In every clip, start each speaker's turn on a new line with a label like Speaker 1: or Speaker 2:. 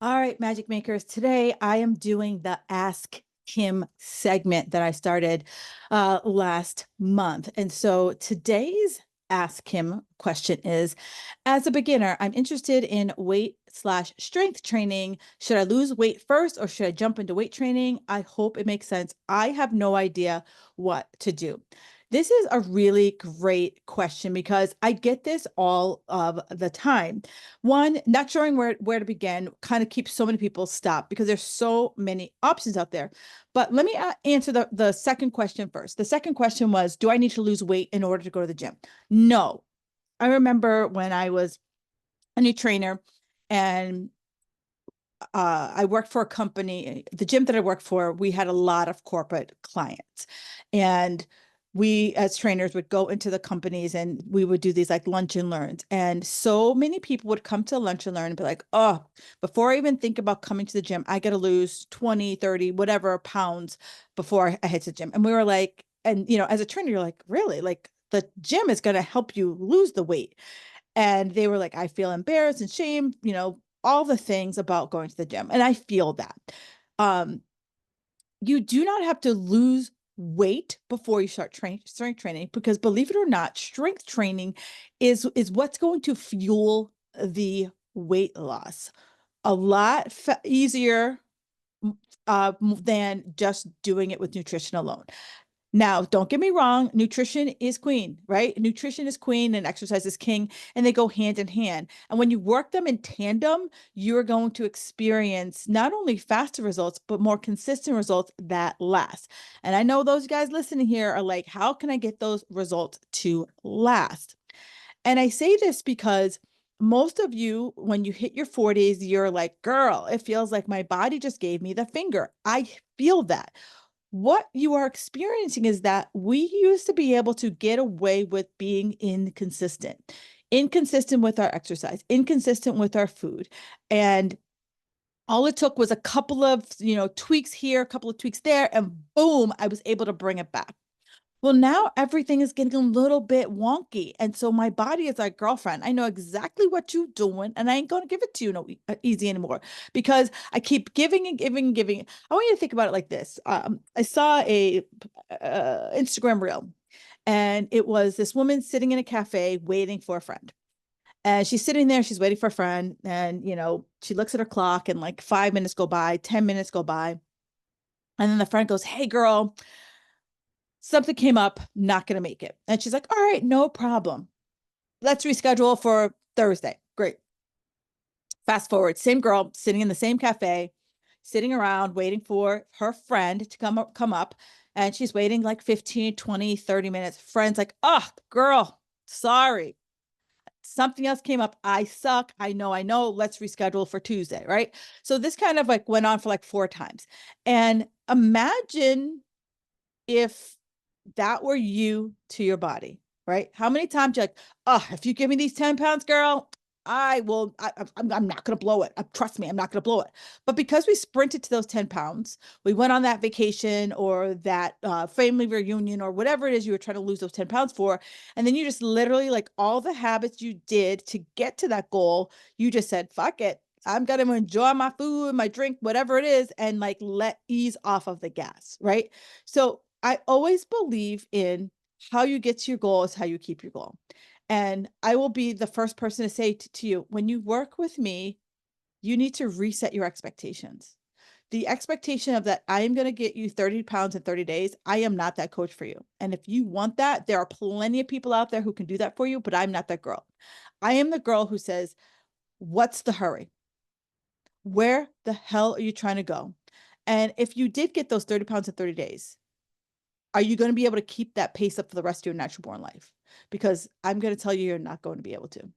Speaker 1: All right, Magic Makers. Today I am doing the Ask Kim segment that I started last month. And so today's Ask Kim question is, as a beginner, I'm interested in weight/strength training. Should I lose weight first or should I jump into weight training? I hope it makes sense. I have no idea what to do. This is a really great question because I get this all of the time. One, not sure where to begin kind of keeps so many people stopped because there's so many options out there. But let me answer the second question first. The second question was, do I need to lose weight in order to go to the gym? No. I remember when I was a new trainer and I worked for a company, the gym that I worked for, we had a lot of corporate clients. And we as trainers would go into the companies and we would do these like lunch and learns. And so many people would come to lunch and learn and be like, oh, before I even think about coming to the gym, I got to lose 20, 30, whatever pounds before I head to the gym. And we were like, and as a trainer, you're like, really? Like the gym is going to help you lose the weight. And they were like, I feel embarrassed and shame, all the things about going to the gym. And I feel that. Um, you do not have to lose weight before you start strength training because believe it or not, strength training is what's going to fuel the weight loss. A lot easier than just doing it with nutrition alone. Now, don't get me wrong, nutrition is queen, right? Nutrition is queen and exercise is king, and they go hand in hand. And when you work them in tandem, you're going to experience not only faster results, but more consistent results that last. And I know those guys listening here are like, how can I get those results to last? And I say this because most of you, when you hit your 40s, you're like, girl, it feels like my body just gave me the finger. I feel that. What you are experiencing is that we used to be able to get away with being inconsistent with our exercise, inconsistent with our food. And all it took was a couple of, tweaks here, a couple of tweaks there, and boom, I was able to bring it back. Well, now everything is getting a little bit wonky. And so my body is like, girlfriend, I know exactly what you're doing, and I ain't going to give it to you easy anymore because I keep giving and giving and giving. I want you to think about it like this. I saw a Instagram reel, and it was this woman sitting in a cafe waiting for a friend. And she's sitting there, she's waiting for a friend, and she looks at her clock, and like 5 minutes go by, 10 minutes go by. And then the friend goes, hey, girl, something came up, not going to make it. And she's like, all right, no problem. Let's reschedule for Thursday. Great. Fast forward, same girl sitting in the same cafe, sitting around waiting for her friend to come up. And she's waiting like 15, 20, 30 minutes. Friend's like, oh, girl, sorry. Something else came up. I suck. I know. Let's reschedule for Tuesday. Right. So this kind of like went on for like 4 times. And imagine if that were you to your body, right? How many times you're like, oh, if you give me these 10 pounds, girl, I will, I'm not going to blow it. Trust me, I'm not going to blow it. But because we sprinted to those 10 pounds, we went on that vacation or that family reunion or whatever it is you were trying to lose those 10 pounds for. And then you just literally like all the habits you did to get to that goal, you just said, fuck it. I'm going to enjoy my food, my drink, whatever it is, and like let ease off of the gas, right? So I always believe in how you get to your goal is how you keep your goal. And I will be the first person to say to you, when you work with me, you need to reset your expectations. The expectation of that I am going to get you 30 pounds in 30 days. I am not that coach for you. And if you want that, there are plenty of people out there who can do that for you, but I'm not that girl. I am the girl who says, what's the hurry? Where the hell are you trying to go? And if you did get those 30 pounds in 30 days, are you going to be able to keep that pace up for the rest of your natural born life? Because I'm going to tell you, you're not going to be able to,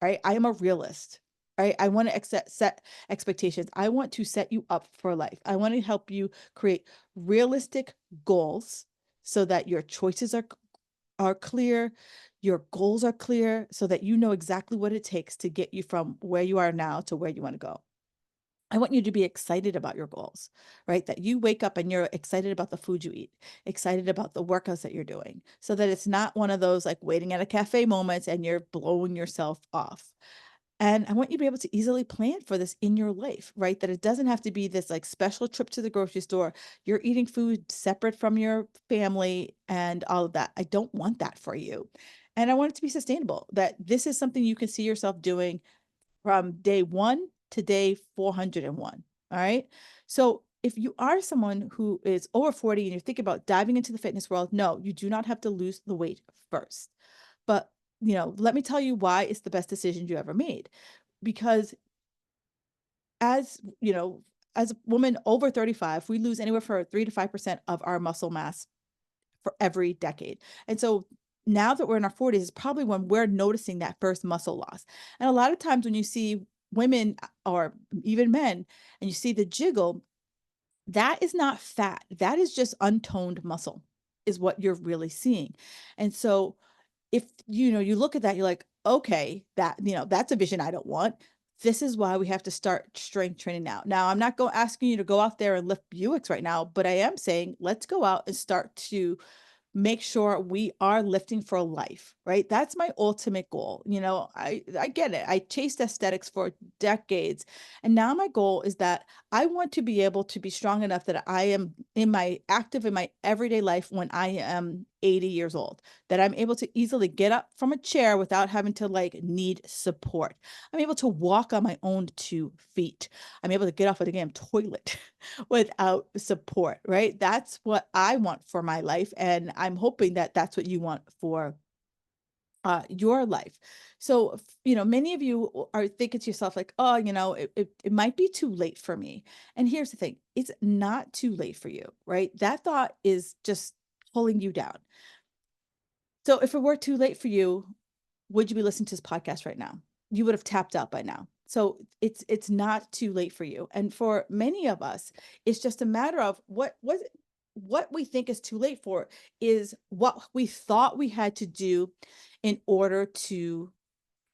Speaker 1: right? I am a realist, right? I want to set expectations. I want to set you up for life. I want to help you create realistic goals so that your choices are clear, your goals are clear, so that you know exactly what it takes to get you from where you are now to where you want to go. I want you to be excited about your goals, right? That you wake up and you're excited about the food you eat, excited about the workouts that you're doing, so that it's not one of those like waiting at a cafe moments and you're blowing yourself off. And I want you to be able to easily plan for this in your life, right? That it doesn't have to be this like special trip to the grocery store. You're eating food separate from your family and all of that. I don't want that for you. And I want it to be sustainable, that this is something you can see yourself doing from day 1 to day 401. All right. So if you are someone who is over 40 and you're thinking about diving into the fitness world, no, you do not have to lose the weight first. But, let me tell you why it's the best decision you ever made. Because as, as a woman over 35, we lose anywhere from 3 to 5% of our muscle mass for every decade. And so now that we're in our 40s is probably when we're noticing that first muscle loss. And a lot of times when you see women or even men and you see the jiggle, that is not fat. That is just untoned muscle is what you're really seeing. And so if you look at that, you're like, okay, that's a vision I don't want. This is why we have to start strength training now. Now, I'm not asking you to go out there and lift Buicks right now, but I am saying let's go out and start to make sure we are lifting for life, right? That's my ultimate goal. I get it. I chased aesthetics for decades. And now my goal is that I want to be able to be strong enough that I am active in my everyday life when I am 80 years old, that I'm able to easily get up from a chair without having to like need support. I'm able to walk on my own 2 feet. I'm able to get off of the damn toilet without support, right? That's what I want for my life. And I'm hoping that that's what you want for your life. So, many of you are thinking to yourself like, oh, it might be too late for me. And here's the thing, it's not too late for you, right? That thought is just pulling you down. So if it were too late for you, would you be listening to this podcast right now? You would have tapped out by now. So it's not too late for you. And for many of us, it's just a matter of what we think is too late for is what we thought we had to do in order to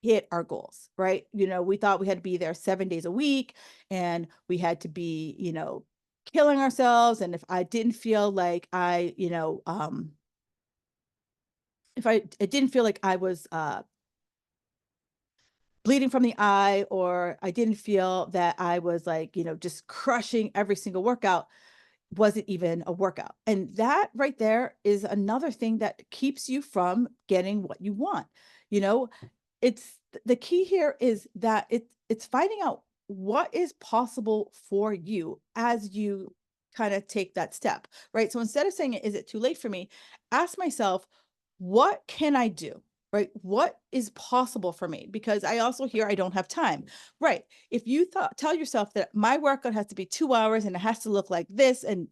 Speaker 1: hit our goals, right? We thought we had to be there 7 days a week and we had to be, killing ourselves. And if I didn't feel like if I it didn't feel like I was bleeding from the eye, or I didn't feel that I was like, just crushing every single workout, wasn't even a workout. And that right there is another thing that keeps you from getting what you want. You know, it's the key here is that it's finding out what is possible for you as you kind of take that step, right? So instead of saying, is it too late for me? Ask myself, what can I do? Right? What is possible for me? Because I also hear I don't have time. Right. If you tell yourself that my workout has to be 2 hours and it has to look like this, and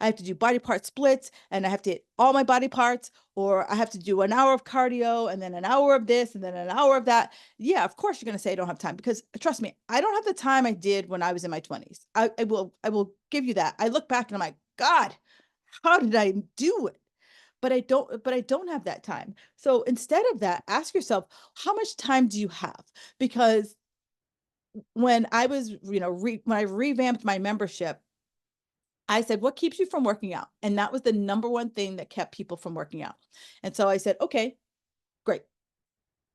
Speaker 1: I have to do body part splits and I have to hit all my body parts, or I have to do an hour of cardio and then an hour of this and then an hour of that. Yeah, of course you're going to say I don't have time, because trust me, I don't have the time I did when I was in my 20s. I will give you that. I look back and I'm like, God, how did I do it? But I don't have that time. So instead of that, ask yourself, how much time do you have? Because when I was, when I revamped my membership, I said, what keeps you from working out? And that was the number one thing that kept people from working out. And so I said, okay, great.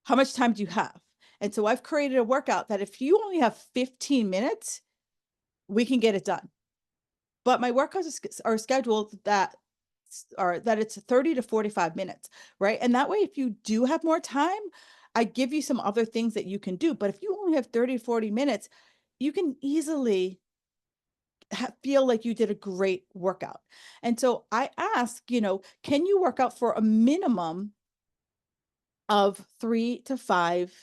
Speaker 1: How much time do you have? And so I've created a workout that if you only have 15 minutes, we can get it done. But my workouts are scheduled that it's 30 to 45 minutes, right? And that way, if you do have more time, I give you some other things that you can do. But if you only have 30 to 40 minutes, you can easily feel like you did a great workout. And so I ask, can you work out for a minimum of 3 to 5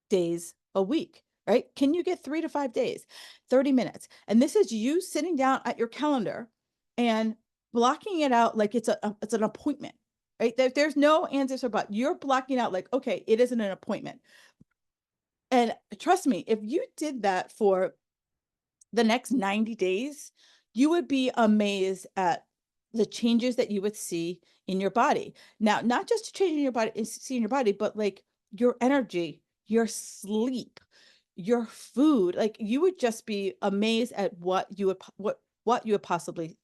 Speaker 1: days a week? Right? Can you get 3 to 5 days, 30 minutes? And this is you sitting down at your calendar and blocking it out like it's an appointment, right? There's no ands or but. You're blocking out like, okay, it isn't an appointment. And trust me, if you did that for the next 90 days, you would be amazed at the changes that you would see in your body. Now, not just changing your body, see in your body, but like your energy, your sleep, your food. Like you would just be amazed at what you would possibly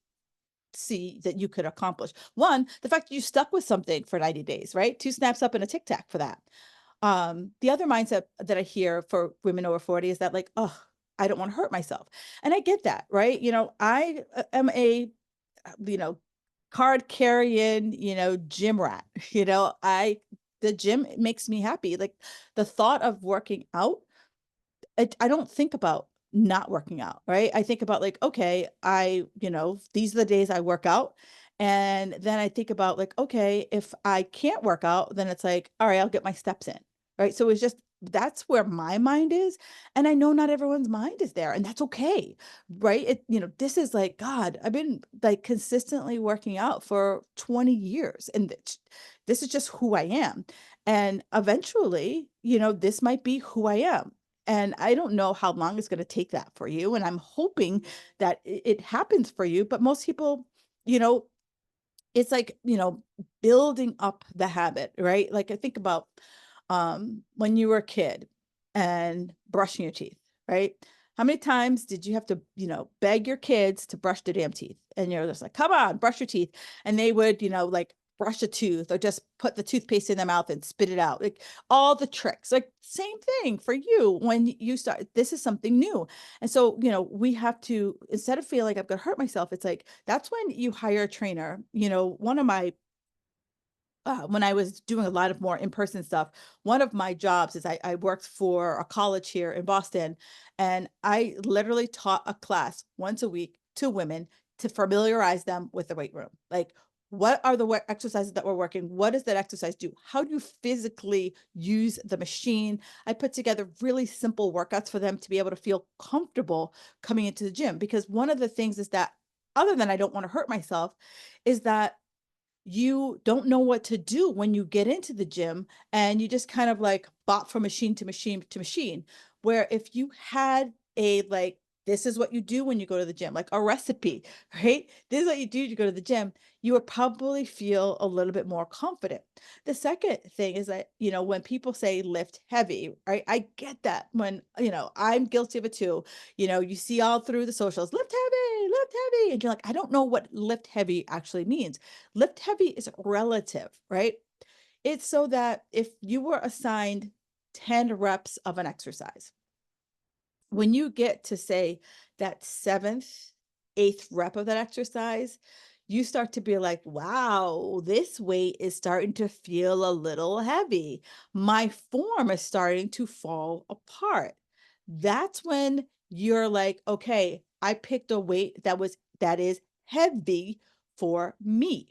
Speaker 1: see that you could accomplish. One, the fact that you stuck with something for 90 days, right? 2 snaps up and a tic tac for that. The other mindset that I hear for women over 40 is that like, oh, I don't want to hurt myself. And I get that, right? I am a, you know, card carrying, gym rat. The gym makes me happy. Like the thought of working out, I don't think about not working out, right? I think about like, okay, these are the days I work out. And then I think about like, okay, if I can't work out, then it's like, all right, I'll get my steps in. Right. So it's just that's where my mind is. And I know not everyone's mind is there, and that's okay. Right. This is like, God, I've been like consistently working out for 20 years. And this is just who I am. And eventually, this might be who I am. And I don't know how long it's going to take that for you. And I'm hoping that it happens for you. But most people, you know, it's like, building up the habit, right? Like I think about when you were a kid and brushing your teeth, right? How many times did you have to, beg your kids to brush their damn teeth? And you're just like, come on, brush your teeth. And they would, like brush a tooth or just put the toothpaste in their mouth and spit it out. Like all the tricks, like same thing for you when you start, this is something new. And so, we have to, instead of feeling like I'm going to hurt myself, it's like, that's when you hire a trainer. One of my when I was doing a lot of more in-person stuff, one of my jobs is I worked for a college here in Boston, and I literally taught a class once a week to women to familiarize them with the weight room. Like, what are the exercises that we're working? What does that exercise do? How do you physically use the machine? I put together really simple workouts for them to be able to feel comfortable coming into the gym. Because one of the things is that, other than I don't want to hurt myself, is that you don't know what to do when you get into the gym and you just kind of like bop from machine to machine to machine. Where if you had a like, this is what you do when you go to the gym, like a recipe, right? This is what you do to go to the gym. You would probably feel a little bit more confident. The second thing is that, when people say lift heavy, right? I get that when, I'm guilty of it too. You see all through the socials, lift heavy, lift heavy. And you're like, I don't know what lift heavy actually means. Lift heavy is relative, right? It's so that if you were assigned 10 reps of an exercise, when you get to say that seventh, eighth rep of that exercise, you start to be like, wow, this weight is starting to feel a little heavy. My form is starting to fall apart. That's when you're like, okay, I picked a weight that is heavy for me.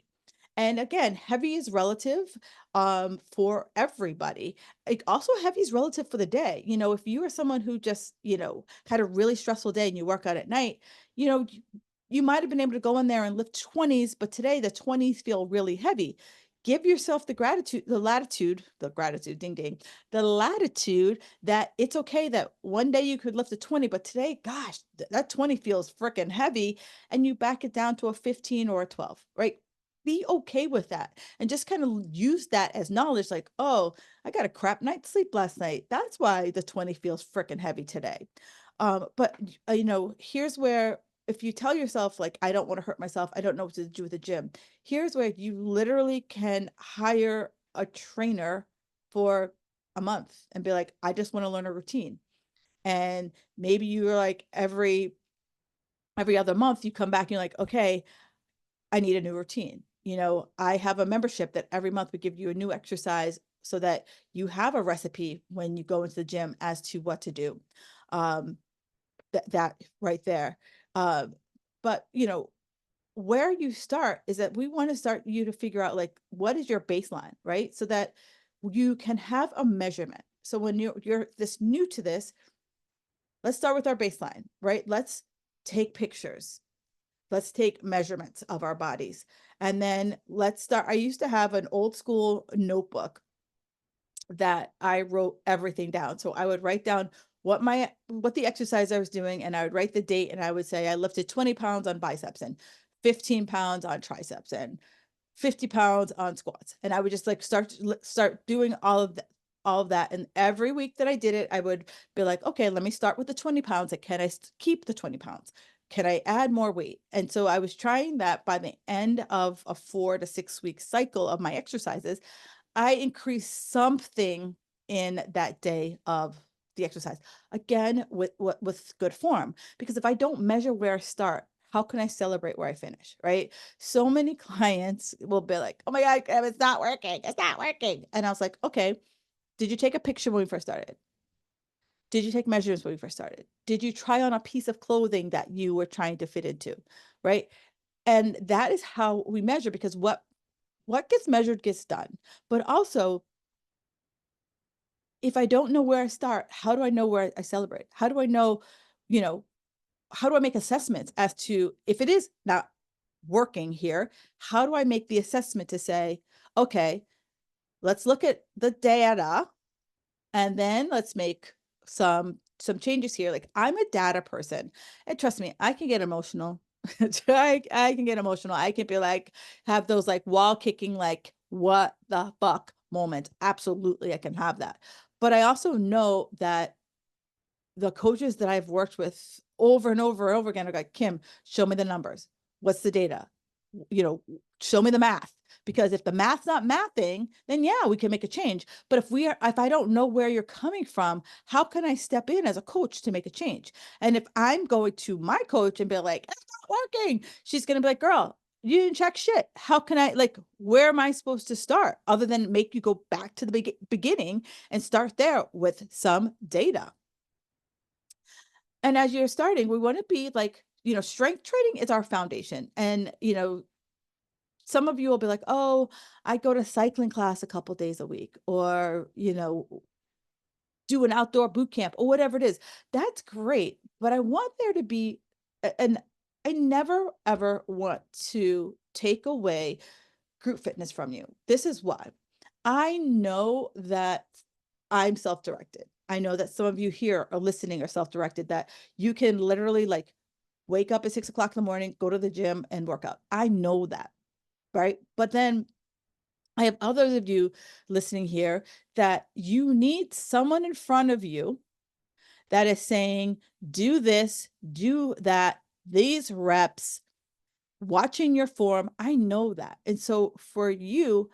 Speaker 1: And again, heavy is relative for everybody. Like also heavy is relative for the day. If you are someone who just, had a really stressful day and you work out at night, you might have been able to go in there and lift 20s, but today the 20s feel really heavy. Give yourself the gratitude, ding ding, the latitude that it's okay that one day you could lift a 20, but today, gosh, that 20 feels freaking heavy, and you back it down to a 15 or a 12, right? Be okay with that and just kind of use that as knowledge like, oh, I got a crap night's sleep last night. That's why the 20 feels freaking heavy today. But here's where, if you tell yourself like, I don't want to hurt myself, I don't know what to do with the gym, here's where you literally can hire a trainer for a month and be like, I just want to learn a routine. And maybe you're like every other month you come back and you're like, okay, I need a new routine. I have a membership that every month we give you a new exercise so that you have a recipe when you go into the gym as to what to do. Um, that right there. Um, but where you start is that we want to start you to figure out like, what is your baseline, right? So that you can have a measurement. So when you're this new to this, let's start with our baseline, right? Let's take pictures. Let's take measurements of our bodies. And then let's start. I used to have an old school notebook that I wrote everything down. So I would write down what the exercise I was doing, and I would write the date, and I would say I lifted 20 pounds on biceps and 15 pounds on triceps and 50 pounds on squats. And I would just like start doing all of that. And every week that I did it, I would be like, okay, let me start with the 20 pounds. Like, can I keep the 20 pounds? Can I add more weight? And so I was trying that. By the end of a 4 to 6 week cycle of my exercises, I increased something in that day of the exercise. Again, with good form, because if I don't measure where I start, how can I celebrate where I finish, right? So many clients will be like, oh my God, Kim, it's not working. It's not working. And I was like, okay, did you take a picture when we first started? Did you take measurements when we first started? Did you try on a piece of clothing that you were trying to fit into, right? And that is how we measure, because what gets measured gets done. But also, if I don't know where I start, how do I know where I celebrate? How do I know, you know, how do I make assessments as to if it is not working here? How do I make the assessment to say, okay, let's look at the data and then let's make some changes here. Like, I'm a data person, and trust me, I can get emotional. I can get emotional. I can be like, have those like wall kicking, like, what the fuck moment. Absolutely, I can have that. But I also know that the coaches that I've worked with over and over and over again are like, Kim, show me the numbers. What's the data? Show me the math. Because if the math's not mathing, then yeah, we can make a change. But if I don't know where you're coming from, how can I step in as a coach to make a change? And if I'm going to my coach and be like, it's not working, she's going to be like, girl, you didn't check shit. How can I, like, where am I supposed to start other than make you go back to the beginning and start there with some data? And as you're starting, we want to be like, strength training is our foundation. And, some of you will be like, oh, I go to cycling class a couple days a week, or, do an outdoor boot camp or whatever it is. That's great. But I want there to be, and I never, ever want to take away group fitness from you. This is why. I know that I'm self-directed. I know that some of you here are listening are self-directed, that you can literally like wake up at 6 o'clock in the morning, go to the gym and work out. I know that. Right. But then I have others of you listening here that you need someone in front of you that is saying, do this, do that, these reps, watching your form. I know that. And so for you,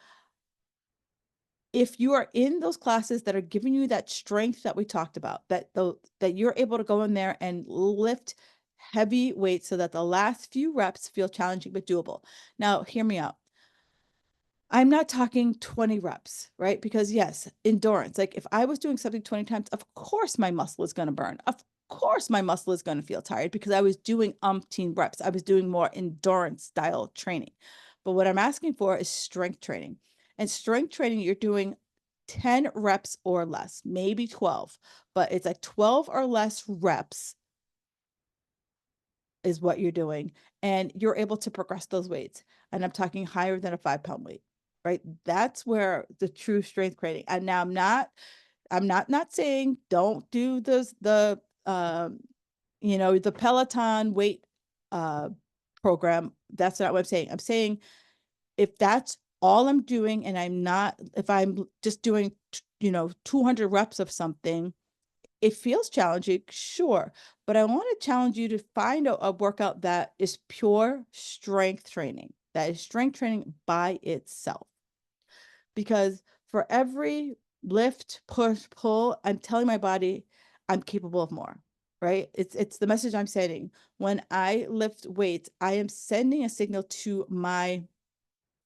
Speaker 1: if you are in those classes that are giving you that strength that we talked about, that you're able to go in there and lift heavy weights so that the last few reps feel challenging but doable. Now, hear me out. I'm not talking 20 reps, right? Because yes, endurance. Like, if I was doing something 20 times, of course my muscle is going to burn. Of course my muscle is going to feel tired because I was doing umpteen reps. I was doing more endurance style training. But what I'm asking for is strength training. And strength training, you're doing 10 reps or less, maybe 12, but it's like 12 or less reps is what you're doing. And you're able to progress those weights. And I'm talking higher than a 5-pound weight, right? That's where the true strength training. And now I'm not saying don't do the Peloton weight program. That's not what I'm saying. I'm saying if that's all I'm doing, and if I'm just doing 200 reps of something, it feels challenging, sure, but I want to challenge you to find a workout that is pure strength training, that is strength training by itself. Because for every lift, push, pull, I'm telling my body I'm capable of more, right? It's the message I'm sending. When I lift weights, I am sending a signal to my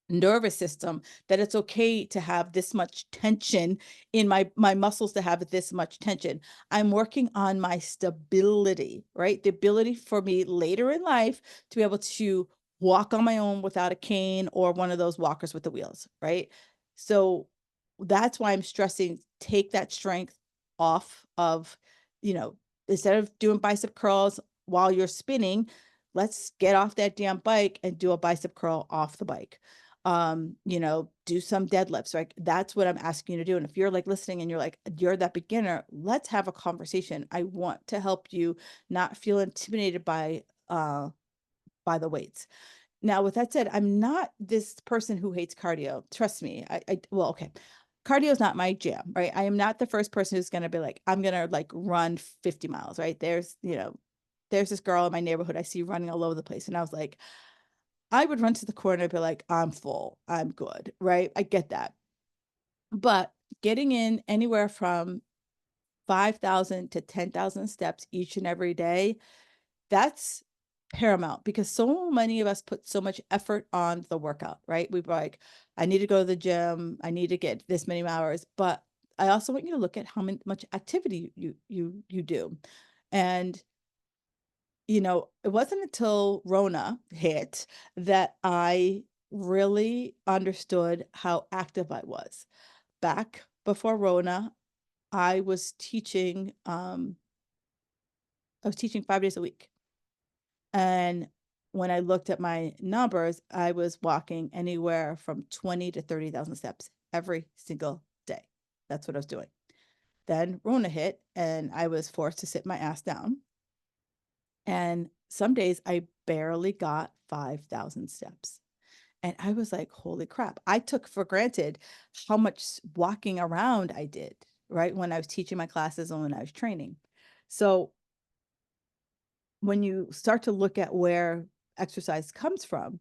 Speaker 1: nervous system that it's okay to have this much tension in my muscles, to have this much tension. I'm working on my stability, right? The ability for me later in life to be able to walk on my own without a cane or one of those walkers with the wheels, right? So that's why I'm stressing, take that strength off of, instead of doing bicep curls while you're spinning, let's get off that damn bike and do a bicep curl off the bike. Do some deadlifts, right? That's what I'm asking you to do. And if you're like listening and you're like, you're that beginner, let's have a conversation. I want to help you not feel intimidated by the weights. Now, with that said, I'm not this person who hates cardio. Trust me. Well, okay. Cardio is not my jam, right? I am not the first person who's going to be like, I'm going to like run 50 miles, right? There's this girl in my neighborhood I see running all over the place. And I was like, I would run to the corner and be like, I'm full, I'm good, right? I get that. But getting in anywhere from 5,000 to 10,000 steps each and every day, that's paramount because so many of us put so much effort on the workout, right? We're like, I need to go to the gym, I need to get this many hours, but I also want you to look at how much activity you do. And it wasn't until Rona hit that I really understood how active I was. Back before Rona, I was teaching um I was teaching 5 days a week. And when I looked at my numbers, I was walking anywhere from 20 to 30,000 steps every single day. That's what I was doing. Then Rona hit and I was forced to sit my ass down. And some days I barely got 5,000 steps. And I was like, holy crap. I took for granted how much walking around I did, right? When I was teaching my classes and when I was training. So when you start to look at where exercise comes from,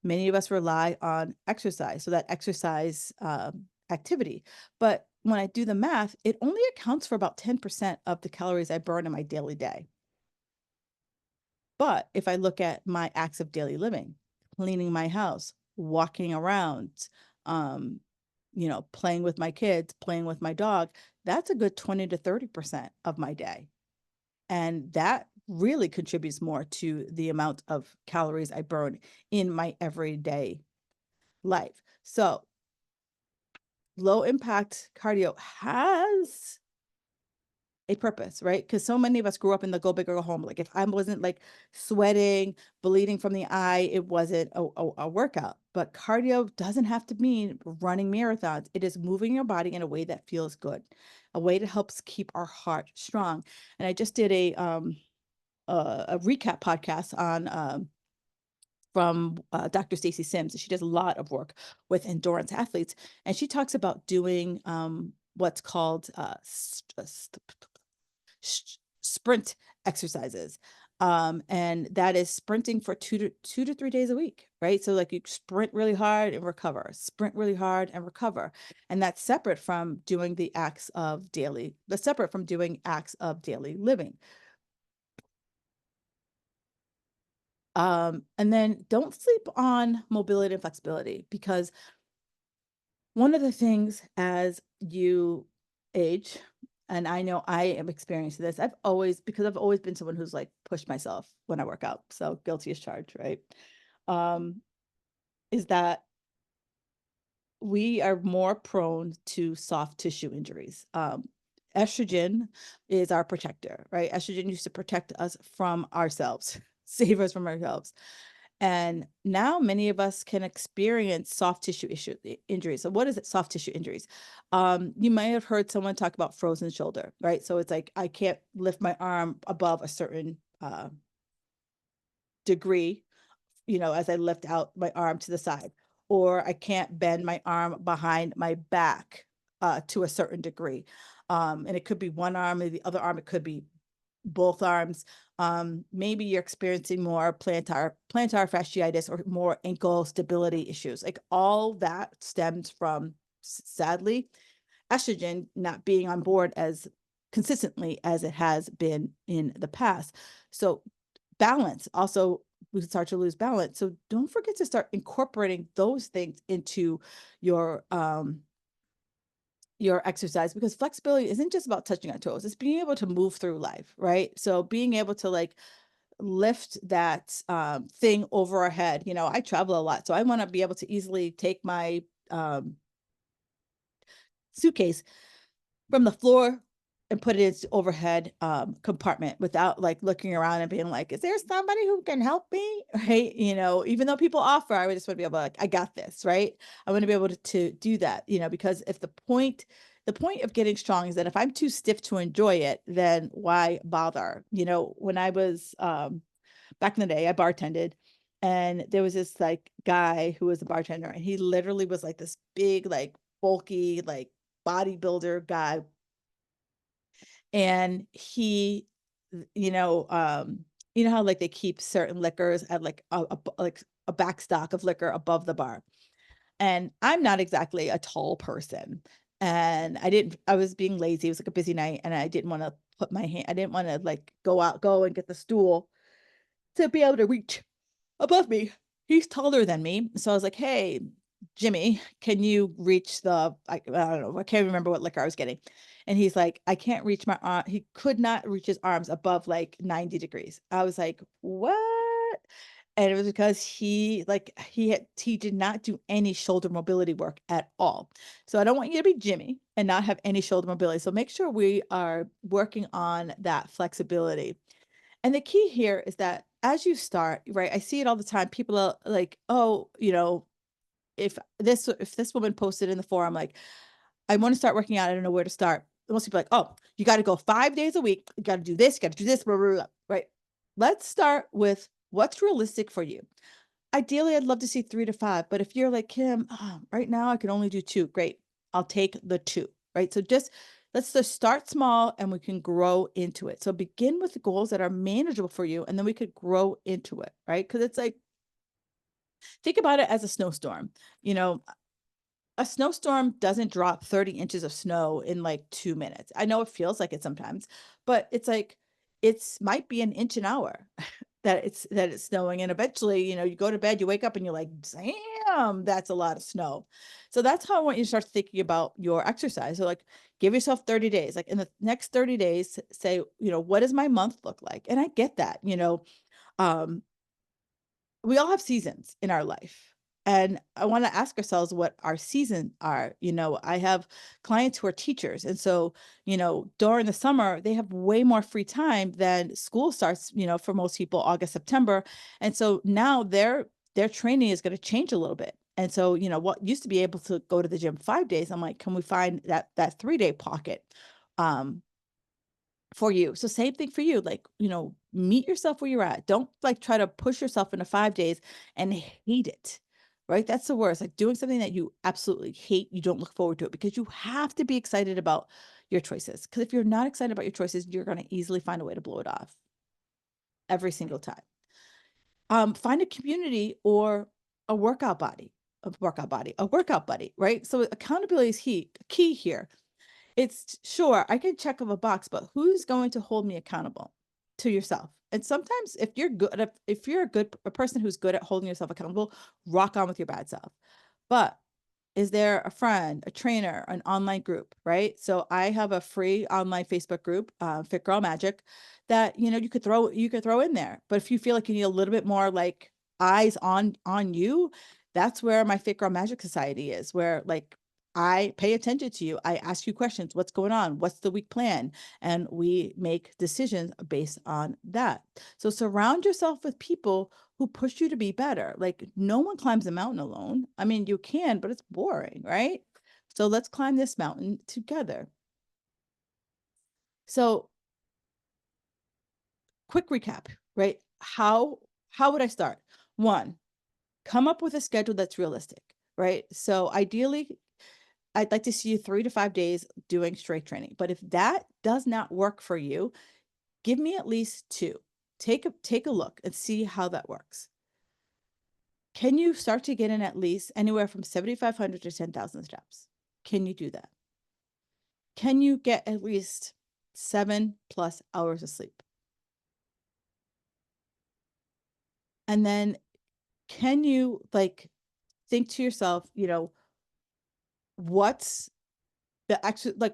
Speaker 1: many of us rely on exercise, so that exercise activity. But when I do the math, it only accounts for about 10% of the calories I burn in my daily day. But if I look at my acts of daily living, cleaning my house, walking around, um, playing with my kids, playing with my dog, that's a good 20 to 30% of my day. And that really contributes more to the amount of calories I burn in my everyday life. So low impact cardio has a purpose, right? Because so many of us grew up in the go big or go home. Like if I wasn't like sweating, bleeding from the eye, it wasn't a workout. But cardio doesn't have to mean running marathons. It is moving your body in a way that feels good, a way that helps keep our heart strong. And I just did a recap podcast on from Dr. Stacy Sims. She does a lot of work with endurance athletes, and she talks about doing what's called sprint exercises. And that is sprinting for 2 to 3 days a week, right? So like you sprint really hard and recover, sprint really hard and recover. And that's separate from doing that's separate from doing acts of daily living. And then don't sleep on mobility and flexibility because one of the things as you age, and I know I am experiencing this, because I've always been someone who's like pushed myself when I work out. So guilty as charged, right? Um, is that we are more prone to soft tissue injuries. Estrogen is our protector, right? Estrogen used to protect us from ourselves, save us from ourselves. And now many of us can experience soft tissue injuries. So what is it? Soft tissue injuries. You might have heard someone talk about frozen shoulder, right? So it's like I can't lift my arm above a certain degree, as I lift out my arm to the side, or I can't bend my arm behind my back to a certain degree. And it could be one arm, or the other arm, it could be both arms. Maybe you're experiencing more plantar fasciitis or more ankle stability issues. Like all that stems from, sadly, estrogen not being on board as consistently as it has been in the past. So balance also, we start to lose balance. So don't forget to start incorporating those things into your exercise, because flexibility isn't just about touching our toes. It's being able to move through life, right? So being able to like lift that thing over our head. I travel a lot, so I want to be able to easily take my suitcase from the floor and put it in its overhead compartment without like looking around and being like, is there somebody who can help me? Right. Even though people offer, I would just want to be able to, like, I got this, right? I want to be able to do that, because if the point of getting strong is that if I'm too stiff to enjoy it, then why bother? When I was back in the day, I bartended, and there was this like guy who was a bartender, and he literally was like this big, like bulky, like bodybuilder guy. And he, how like they keep certain liquors at like a back stock of liquor above the bar. And I'm not exactly a tall person. and I was being lazy. It was like a busy night and I didn't want to put my hand, I didn't want to like go and get the stool to be able to reach above me. He's taller than me. So I was like, hey, Jimmy, can you reach I don't know, I can't remember what liquor I was getting. And he's like, I can't reach my arm. He could not reach his arms above like 90 degrees. I was like, what? And it was because he did not do any shoulder mobility work at all. So I don't want you to be Jimmy and not have any shoulder mobility. So make sure we are working on that flexibility. And the key here is that as you start, right? I see it all the time. People are like, oh, if this woman posted in the forum, like, I want to start working out, I don't know where to start. Most people are like, oh, you got to go 5 days a week. You got to do this, you got to do this, blah, blah, blah, right? Let's start with what's realistic for you. Ideally, I'd love to see 3 to 5, but if you're like, Kim, right now I can only do 2, great. I'll take the 2, right? So let's just start small and we can grow into it. So begin with the goals that are manageable for you, and then we could grow into it, right? Because it's like, think about it as a snowstorm. You know, a snowstorm doesn't drop 30 inches of snow in like 2 minutes. I know it feels like it sometimes, but it's like, it's might be an inch an hour that it's snowing. And eventually, you go to bed, you wake up and you're like, damn, that's a lot of snow. So that's how I want you to start thinking about your exercise. So like, give yourself 30 days. Like in the next 30 days, say, what does my month look like? And I get that, um, we all have seasons in our life. And I want to ask ourselves what our seasons are. I have clients who are teachers. And so, during the summer, they have way more free time than school starts, for most people, August, September. And so now their training is going to change a little bit. And so, what used to be able to go to the gym 5 days, I'm like, can we find that 3 day pocket? For you. So same thing for you. Like, meet yourself where you're at. Don't like try to push yourself into 5 days and hate it. Right? That's the worst. Like doing something that you absolutely hate, you don't look forward to it, because you have to be excited about your choices. Because if you're not excited about your choices, you're going to easily find a way to blow it off every single time. Find a community or a workout buddy, right? So accountability is key here. It's sure I can check off a box, but who's going to hold me accountable? To yourself. And sometimes if you're a person who's good at holding yourself accountable, rock on with your bad self. But is there a friend, a trainer, an online group, right? So I have a free online Facebook group, Fit Girl Magic, that you could throw in there. But if you feel like you need a little bit more like eyes on you, that's where my Fit Girl Magic Society is, where like I pay attention to you. I ask you questions. What's going on? What's the week plan? And we make decisions based on that. So surround yourself with people who push you to be better. Like no one climbs a mountain alone. I mean, you can, but it's boring, right? So let's climb this mountain together. So quick recap, right? How would I start? One, come up with a schedule that's realistic, right? So ideally, I'd like to see you 3 to 5 days doing strength training. But if that does not work for you, give me at least 2. Take a look and see how that works. Can you start to get in at least anywhere from 7,500 to 10,000 steps? Can you do that? Can you get at least 7+ hours of sleep? And then can you like think to yourself, what's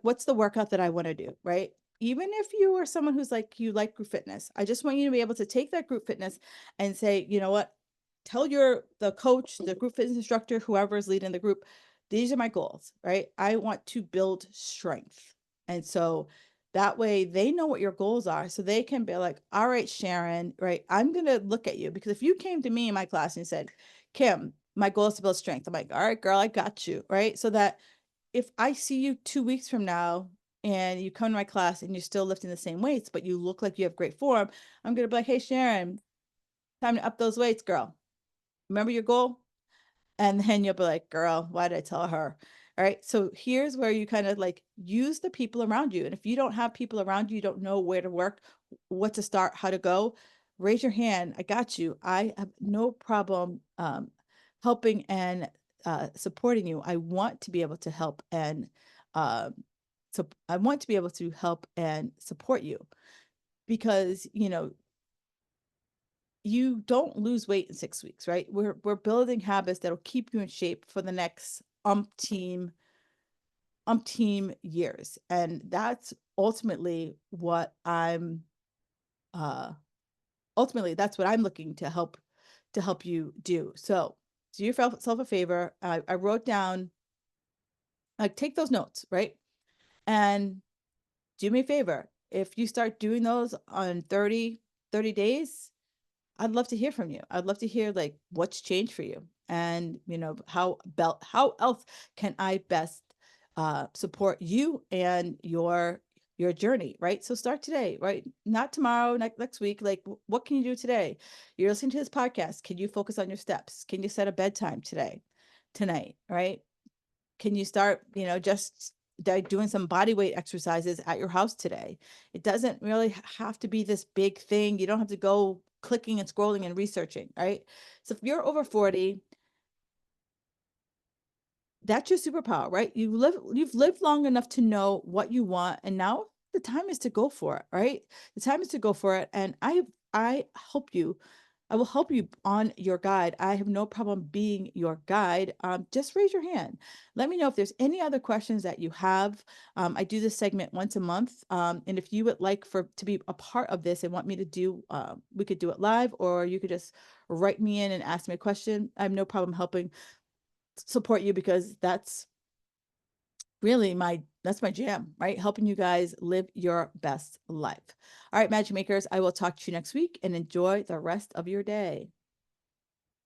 Speaker 1: what's the workout that I want to do, right? Even if you are someone who's like, you like group fitness, I just want you to be able to take that group fitness and say, you know what, tell the coach, the group fitness instructor, whoever is leading the group, these are my goals, right? I want to build strength. And so that way they know what your goals are. So they can be like, all right, Sharon, right? I'm going to look at you, because if you came to me in my class and said, Kim, my goal is to build strength, I'm like, all right, girl, I got you, right? So that if I see you 2 weeks from now and you come to my class and you're still lifting the same weights, but you look like you have great form, I'm going to be like, hey, Sharon, time to up those weights, girl. Remember your goal? And then you'll be like, girl, why did I tell her? All right. So here's where you kind of like use the people around you. And if you don't have people around you, you don't know where to work, what to start, how to go, raise your hand. I got you. I have no problem helping and supporting you. I want to be able to help and um, so I want to be able to help and support you because, you don't lose weight in 6 weeks, right? We're building habits that'll keep you in shape for the next umpteen years. And that's uh ultimately that's what I'm looking to help you do. So do yourself a favor. I wrote down, like, take those notes, right? And do me a favor. If you start doing those on 30 days, I'd love to hear from you. I'd love to hear like what's changed for you, and how else can I best support you and your journey, right? So start today, right? Not tomorrow, next week. Like, what can you do today? You're listening to this podcast. Can you focus on your steps? Can you set a bedtime tonight, right? Can you start, just doing some body weight exercises at your house today? It doesn't really have to be this big thing. You don't have to go clicking and scrolling and researching, right? So if you're over 40, that's your superpower, right? You've lived long enough to know what you want, and now the time is to go for it, right? The time is to go for it. And I help you. I will help you on your guide. I have no problem being your guide. Just raise your hand. Let me know if there's any other questions that you have. I do this segment once a month. And if you would like to be a part of this and want me to do, we could do it live, or you could just write me in and ask me a question. I have no problem helping support you, because really that's my jam, right? Helping you guys live your best life. All right, magic makers, I will talk to you next week, and enjoy the rest of your day.